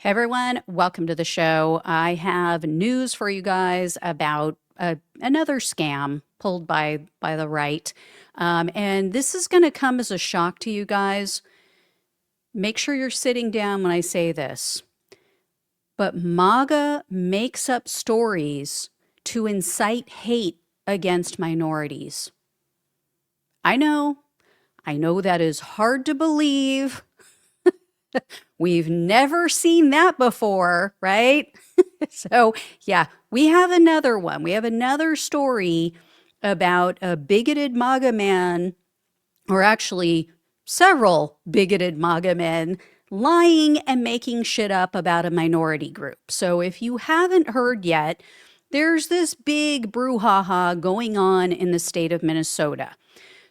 Hey everyone, welcome to the show. I have news for you guys about another scam pulled by the right. And this is going to come as a shock to you guys. Make sure you're sitting down when I say this. But MAGA makes up stories to incite hate against minorities. I know that is hard to believe. We've never seen that before, right? So, yeah, we have another one. We have another story about a bigoted MAGA man, or actually several bigoted MAGA men, lying and making shit up about a minority group. So, if you haven't heard yet, there's this big brouhaha going on in the state of Minnesota.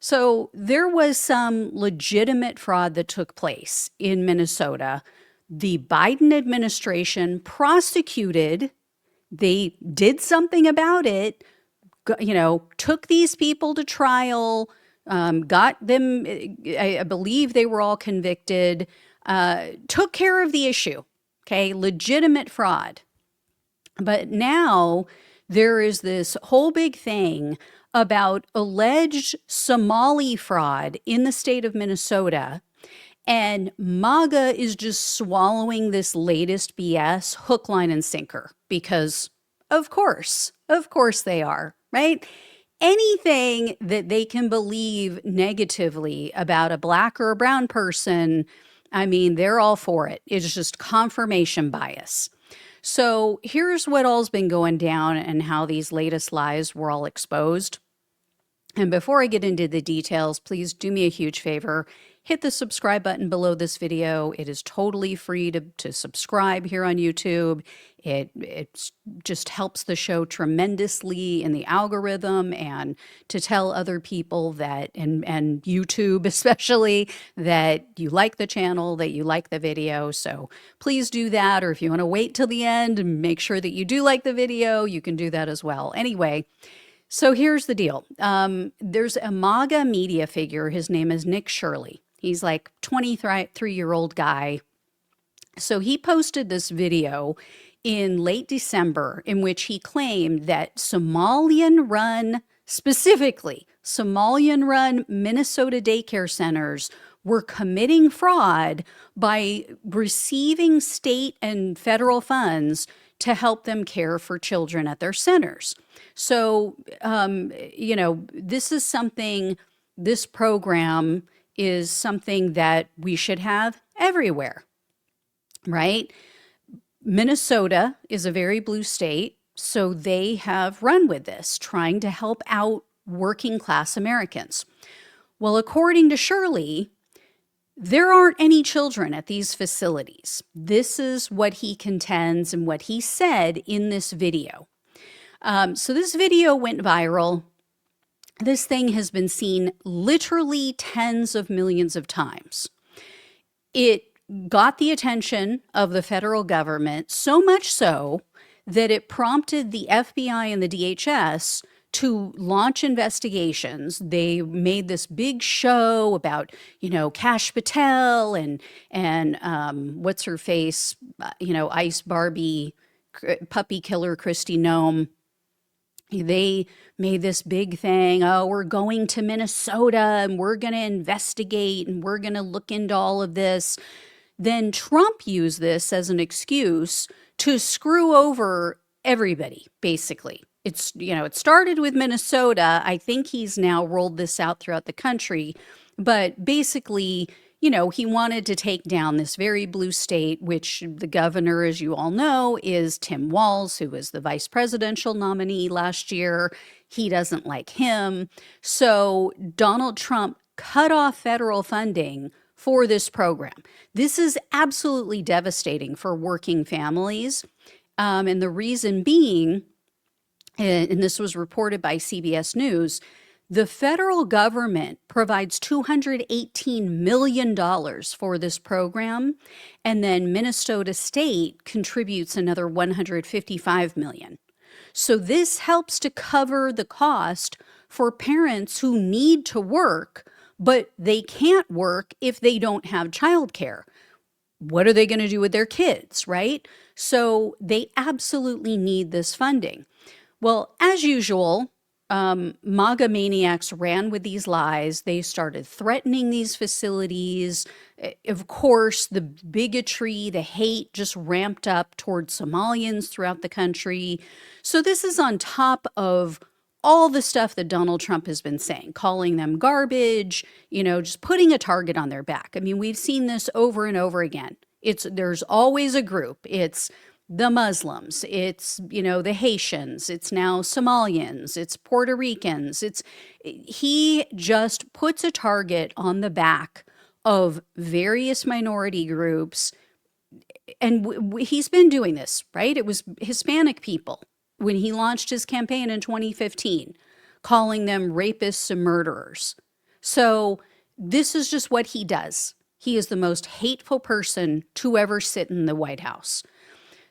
So there was some legitimate fraud that took place in Minnesota. The Biden administration prosecuted, they did something about it, took these people to trial, got them, I believe they were all convicted, took care of the issue, okay, legitimate fraud. But now there is this whole big thing about alleged Somali fraud in the state of Minnesota. And MAGA is just swallowing this latest BS hook, line, and sinker because, of course they are, right? Anything that they can believe negatively about a black or a brown person, I mean, they're all for it. It's just confirmation bias. So here's what all's been going down and how these latest lies were all exposed. And before I get into the details, please do me a huge favor. Hit the subscribe button below this video. It is totally free to subscribe here on YouTube. It just helps the show tremendously in the algorithm and to tell other people that, and YouTube especially, that you like the channel, that you like the video. So please do that. Or if you want to wait till the end and make sure that you do like the video, you can do that as well. Anyway, so here's the deal. There's a MAGA media figure. His name is Nick Shirley. He's like 23-year-old guy. So he posted this video in late December in which he claimed that specifically Somalian-run Minnesota daycare centers were committing fraud by receiving state and federal funds to help them care for children at their centers. So, this program is something that we should have everywhere, right? Minnesota is a very blue state, so they have run with this, trying to help out working class Americans. Well, according to Shirley, there aren't any children at these facilities. This is what he contends and what he said in this video. So this video went viral. This thing has been seen literally tens of millions of times. It got the attention of the federal government, so much so that it prompted the FBI and the DHS to launch investigations. They made this big show about, Kash Patel and what's her face, Ice Barbie, puppy killer Kristi Noem. They made this big thing. Oh, we're going to Minnesota and we're going to investigate and we're going to look into all of this. Then Trump used this as an excuse to screw over everybody, basically. It started with Minnesota. I think he's now rolled this out throughout the country. But basically, he wanted to take down this very blue state, which the governor, as you all know, is Tim Walz, who was the vice presidential nominee last year. He doesn't like him. So Donald Trump cut off federal funding for this program. This is absolutely devastating for working families. And the reason being, and this was reported by CBS News, the federal government provides $218 million for this program, and then Minnesota State contributes another $155 million. So this helps to cover the cost for parents who need to work, but they can't work if they don't have childcare. what are they going to do with their kids, right? So they absolutely need this funding. Well, as usual, MAGA maniacs ran with these lies. They started threatening these facilities. Of course, the bigotry, the hate just ramped up towards Somalians throughout the country. So this is on top of all the stuff that Donald Trump has been saying, calling them garbage, just putting a target on their back. I mean, we've seen this over and over again. There's always a group. It's the Muslims, it's, the Haitians, it's now Somalians, it's Puerto Ricans. He just puts a target on the back of various minority groups. And he's been doing this, right? It was Hispanic people when he launched his campaign in 2015, calling them rapists and murderers. So this is just what he does. He is the most hateful person to ever sit in the White House.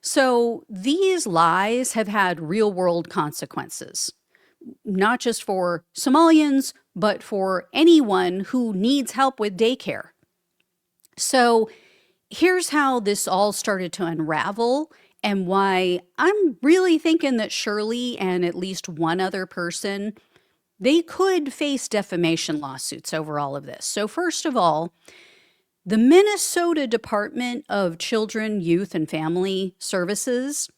So these lies have had real world consequences, not just for Somalians, but for anyone who needs help with daycare. So here's how this all started to unravel and why I'm really thinking that Shirley and at least one other person, they could face defamation lawsuits over all of this. So first of all, the Minnesota Department of Children, Youth, and Family Services,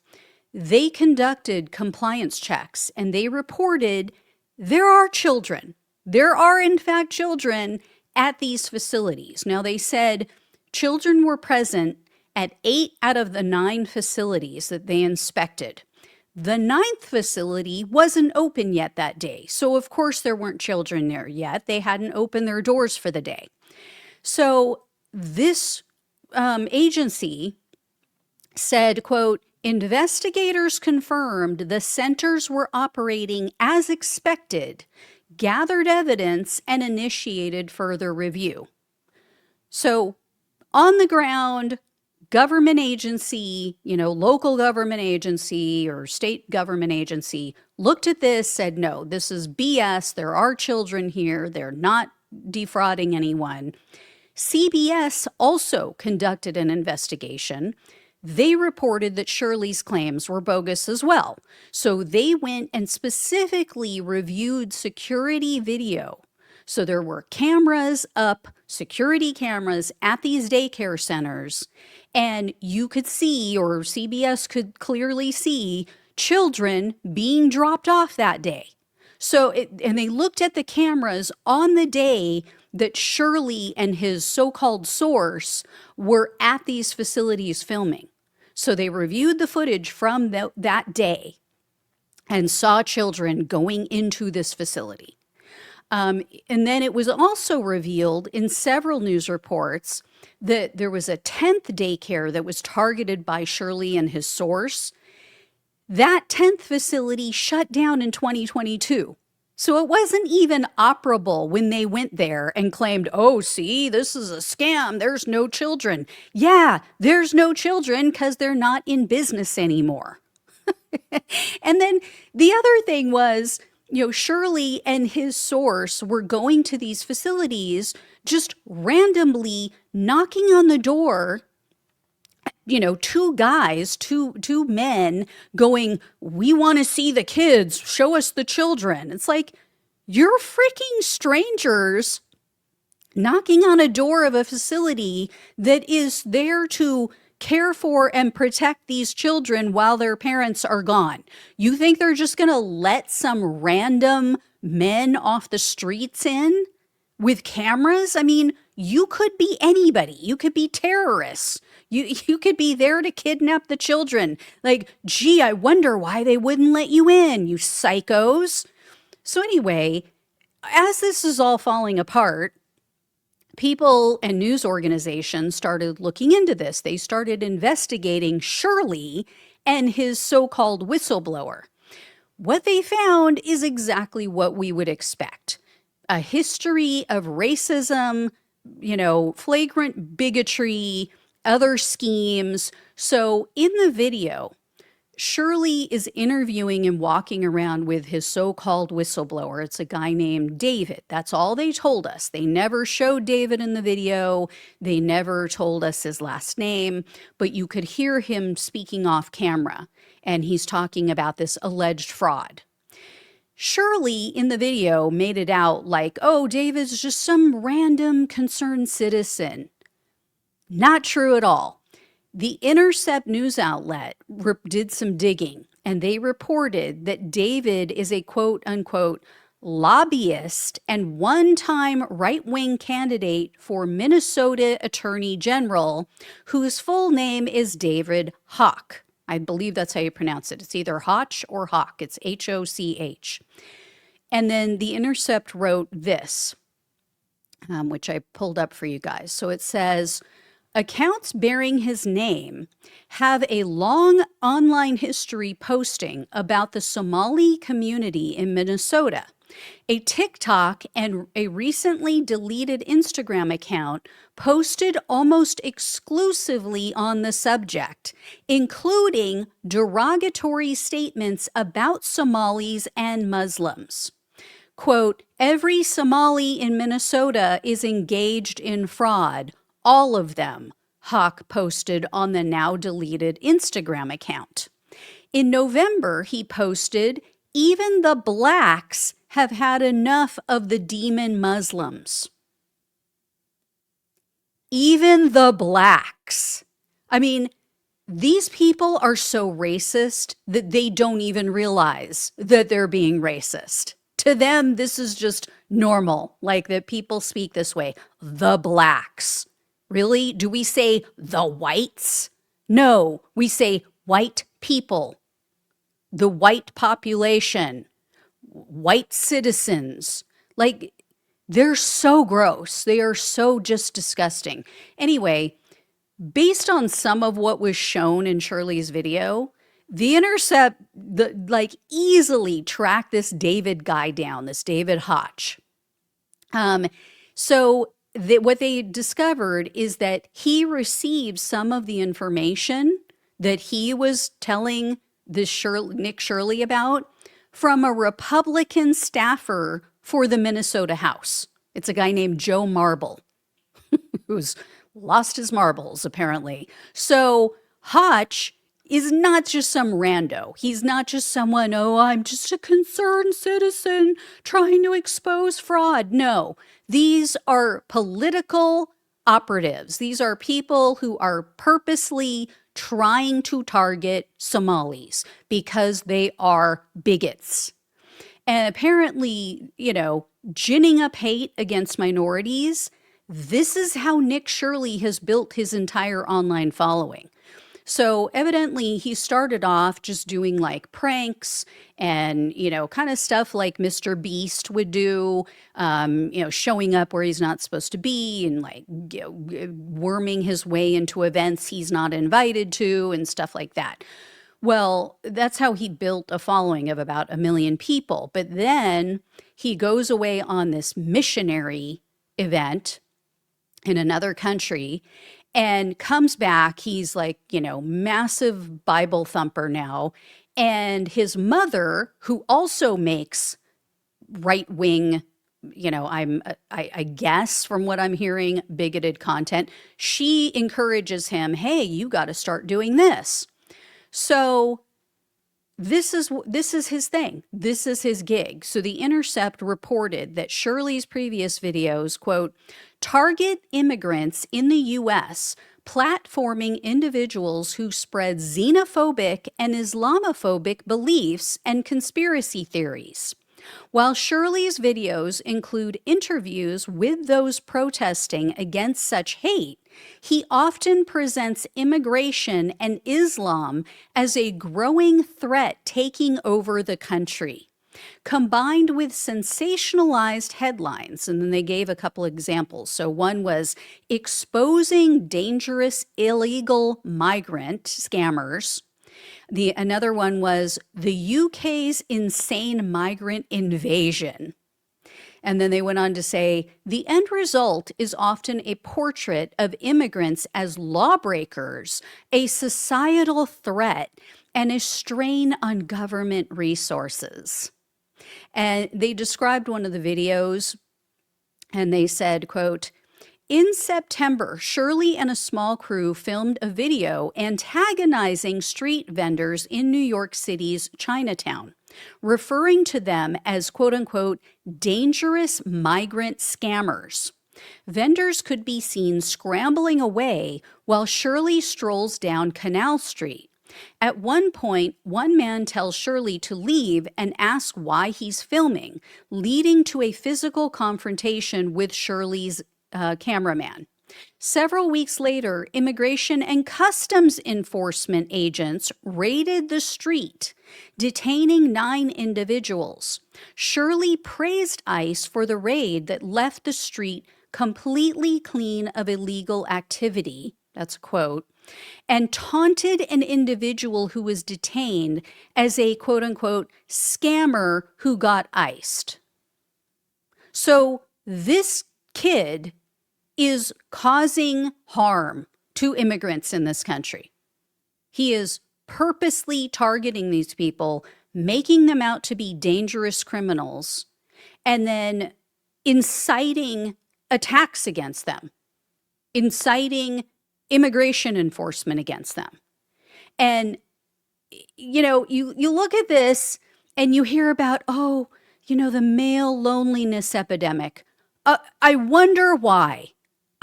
they conducted compliance checks and they reported there are children. There are, in fact, children at these facilities. Now, they said children were present at 8 out of the 9 facilities that they inspected. The 9th facility wasn't open yet that day. So, of course, there weren't children there yet. They hadn't opened their doors for the day. So this agency said, quote, investigators confirmed the centers were operating as expected, gathered evidence, and initiated further review. So on the ground, government agency, local government agency or state government agency looked at this, said, no, this is BS. There are children here. They're not defrauding anyone. CBS also conducted an investigation. They reported that Shirley's claims were bogus as well. So they went and specifically reviewed security video. So there were cameras up, security cameras at these daycare centers, and you could see, or CBS could clearly see, children being dropped off that day. And they looked at the cameras on the day that Shirley and his so-called source were at these facilities filming. So they reviewed the footage from that day and saw children going into this facility. And then it was also revealed in several news reports that there was a 10th daycare that was targeted by Shirley and his source. That 10th facility shut down in 2022. So it wasn't even operable when they went there and claimed, oh, see, this is a scam. There's no children. Yeah, there's no children because they're not in business anymore. And then the other thing was, Shirley and his source were going to these facilities, just randomly knocking on the door, two men going, we want to see the kids, show us the children. It's like, you're freaking strangers knocking on a door of a facility that is there to care for and protect these children while their parents are gone. You think they're just going to let some random men off the streets in with cameras? I mean, you could be anybody. You could be terrorists. You could be there to kidnap the children. Like, gee, I wonder why they wouldn't let you in, you psychos. So anyway, as this is all falling apart, people and news organizations started looking into this. They started investigating Shirley and his so-called whistleblower. What they found is exactly what we would expect. A history of racism, flagrant bigotry, other schemes. So in the video, Shirley is interviewing and walking around with his so-called whistleblower. It's a guy named David. That's all they told us. They never showed David in the video. They never told us his last name, but you could hear him speaking off camera, and he's talking about this alleged fraud. Shirley in the video made it out like, oh, David's just some random concerned citizen. Not true at all. The Intercept news outlet did some digging, and they reported that David is a quote-unquote lobbyist and one-time right-wing candidate for Minnesota Attorney General, whose full name is David Hawk. I believe that's how you pronounce it. It's either Hotch or Hawk. It's H-O-C-H. And then The Intercept wrote this, which I pulled up for you guys. So it says, accounts bearing his name have a long online history posting about the Somali community in Minnesota. A TikTok and a recently deleted Instagram account posted almost exclusively on the subject, including derogatory statements about Somalis and Muslims. Quote, every Somali in Minnesota is engaged in fraud. All of them, Hawk posted on the now deleted Instagram account. In November, he posted, even the blacks have had enough of the demon Muslims. Even the blacks. I mean, these people are so racist that they don't even realize that they're being racist. To them, this is just normal, like that people speak this way. The blacks. Really? Do we say the whites? No, we say white people, the white population, white citizens. Like, they're so gross. They are so just disgusting. Anyway, based on some of what was shown in Shirley's video, The Intercept easily tracked this David guy down, this David Hotch. What they discovered is that he received some of the information that he was telling this Nick Shirley about from a Republican staffer for the Minnesota House. It's a guy named Joe Marble, who's lost his marbles, apparently. So Hotch is not just some rando. He's not just someone, oh, I'm just a concerned citizen trying to expose fraud. No, these are political operatives. These are people who are purposely trying to target Somalis because they are bigots. And apparently, ginning up hate against minorities, this is how Nick Shirley has built his entire online following. So evidently he started off just doing like pranks and, kind of stuff like Mr. Beast would do, showing up where he's not supposed to be and like worming his way into events he's not invited to and stuff like that. Well, that's how he built a following of about 1 million people. But then he goes away on this missionary event in another country and comes back. He's like, massive Bible thumper now. And his mother, who also makes right-wing, I guess from what I'm hearing, bigoted content, she encourages him, hey, you got to start doing this. So this is his thing. This is his gig. So The Intercept reported that Shirley's previous videos, quote, target immigrants in the U.S., platforming individuals who spread xenophobic and Islamophobic beliefs and conspiracy theories. While Shirley's videos include interviews with those protesting against such hate, he often presents immigration and Islam as a growing threat taking over the country, combined with sensationalized headlines. And then they gave a couple examples. So one was exposing dangerous illegal migrant scammers. Another one was the UK's insane migrant invasion. And then they went on to say, the end result is often a portrait of immigrants as lawbreakers, a societal threat, and a strain on government resources. And they described one of the videos and they said, quote, in September, Shirley and a small crew filmed a video antagonizing street vendors in New York City's Chinatown, referring to them as, quote unquote, dangerous migrant scammers. Vendors could be seen scrambling away while Shirley strolls down Canal Street. At one point, one man tells Shirley to leave and asks why he's filming, leading to a physical confrontation with Shirley's cameraman. Several weeks later, Immigration and Customs Enforcement agents raided the street, detaining 9 individuals. Shirley praised ICE for the raid that left the street completely clean of illegal activity. That's a quote. And taunted an individual who was detained as a quote unquote scammer who got iced. So this kid is causing harm to immigrants in this country. He is purposely targeting these people, making them out to be dangerous criminals, and then inciting attacks against them, inciting immigration enforcement against them. And, you know, you look at this and you hear about, oh, you know, the male loneliness epidemic. I wonder why.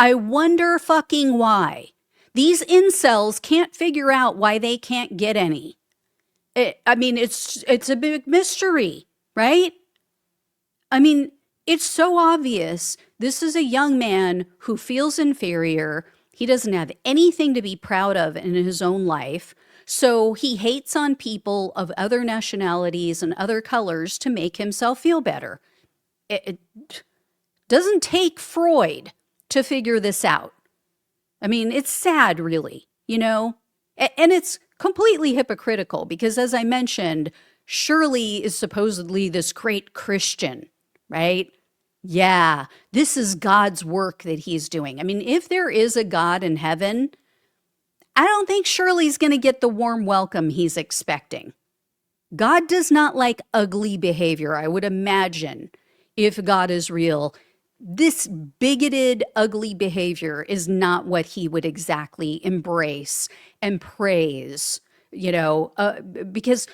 I wonder fucking why. These incels can't figure out why they can't get any. I mean, it's a big mystery, right? I mean, it's so obvious. This is a young man who feels inferior. He doesn't have anything to be proud of in his own life. So he hates on people of other nationalities and other colors to make himself feel better. It doesn't take Freud to figure this out. I mean, it's sad, really, you know? And it's completely hypocritical because, as I mentioned, Shirley is supposedly this great Christian, right? Yeah, this is God's work that he's doing. I mean, if there is a God in heaven, I don't think Shirley's going to get the warm welcome he's expecting. God does not like ugly behavior, I would imagine, if God is real. This bigoted, ugly behavior is not what he would exactly embrace and praise, you know, because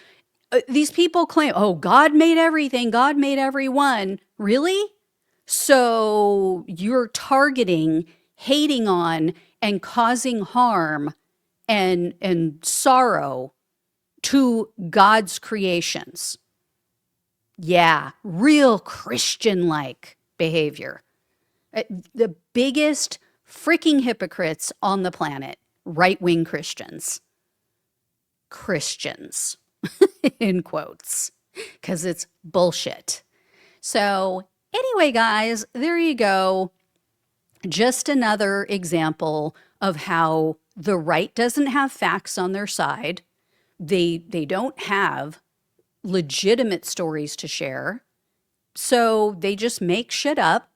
these people claim, oh, God made everything, God made everyone. Really? So you're targeting, hating on, and causing harm and sorrow to God's creations. Yeah, real Christian-like behavior. The biggest freaking hypocrites on the planet, right-wing Christians. Christians, in quotes, because it's bullshit. So anyway, guys, there you go. Just another example of how the right doesn't have facts on their side. They don't have legitimate stories to share. So they just make shit up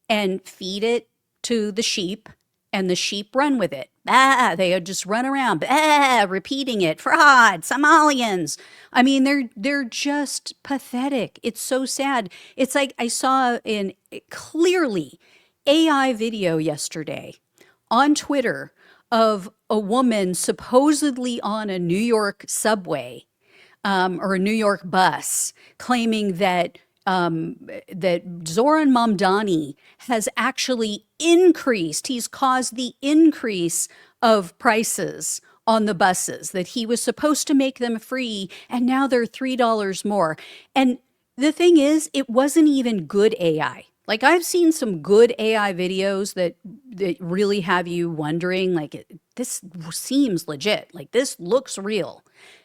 and feed it to the sheep, and the sheep run with it. They just run around, repeating it. Fraud, Somalians. I mean, they're just pathetic. It's so sad. It's like I saw in clearly AI video yesterday on Twitter of a woman supposedly on a New York subway or a New York bus claiming that that Zoran Mamdani has actually increased, he's caused the increase of prices on the buses, that he was supposed to make them free and now they're $3 more. And the thing is, it wasn't even good AI. Like, I've seen some good AI videos that really have you wondering, like, this seems legit. Like, this looks real.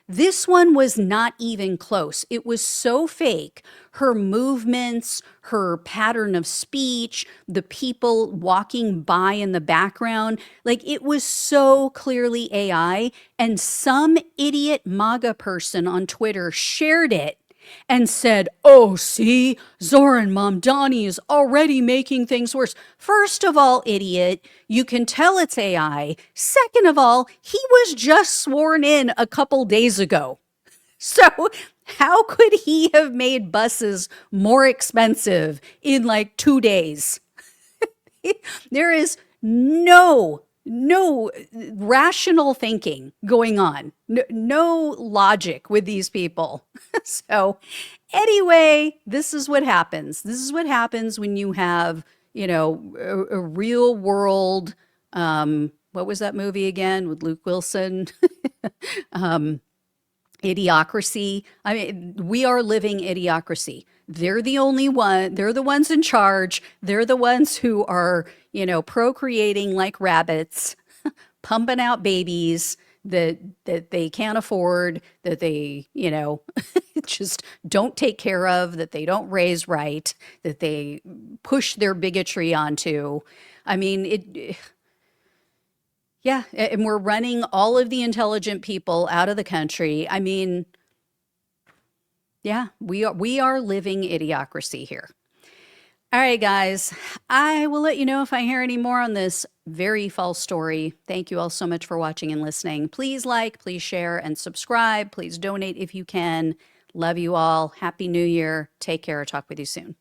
This one was not even close. It was so fake. Her movements, her pattern of speech, the people walking by in the background, like, it was so clearly AI. And some idiot MAGA person on Twitter shared it and said, "Oh, see, Zoran Mamdani is already making things worse." First of all, idiot, you can tell it's AI. Second of all, he was just sworn in a couple days ago. So, how could he have made buses more expensive in like 2 days? There is no rational thinking going on. No logic with these people. So, anyway, this is what happens. This is what happens when you have, a real world. What was that movie again with Luke Wilson? Idiocracy. I mean, we are living idiocracy. They're the only one, they're the ones in charge. They're the ones who are, procreating like rabbits, pumping out babies that they can't afford, that they, just don't take care of, that they don't raise right, that they push their bigotry onto. I mean, yeah, and we're running all of the intelligent people out of the country. I mean, yeah, we are living idiocracy here. All right, guys, I will let you know if I hear any more on this very false story. Thank you all so much for watching and listening. Please like, please share, and subscribe. Please donate if you can. Love you all. Happy New Year. Take care. Talk with you soon.